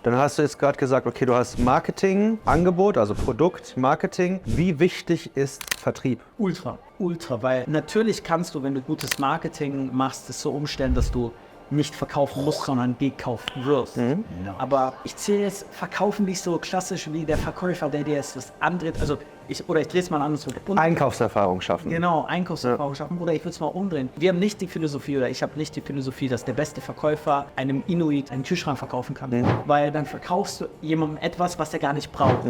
Dann hast du jetzt gerade gesagt, okay, du hast Marketing, Angebot, also Produkt, Marketing. Wie wichtig ist Vertrieb? Ultra, weil natürlich kannst du, wenn du gutes Marketing machst, es so umstellen, dass du nicht verkaufen musst, sondern gekauft wirst. Aber ich zähle jetzt Verkaufen nicht so klassisch wie der Verkäufer, der dir jetzt das andreht. Also ich drehe es mal anders. Einkaufserfahrung schaffen. Genau, Einkaufserfahrung schaffen. Oder ich würde es mal umdrehen. Wir haben nicht die Philosophie, oder ich habe nicht die Philosophie, dass der beste Verkäufer einem Inuit einen Kühlschrank verkaufen kann. Weil dann verkaufst du jemandem etwas, was er gar nicht braucht.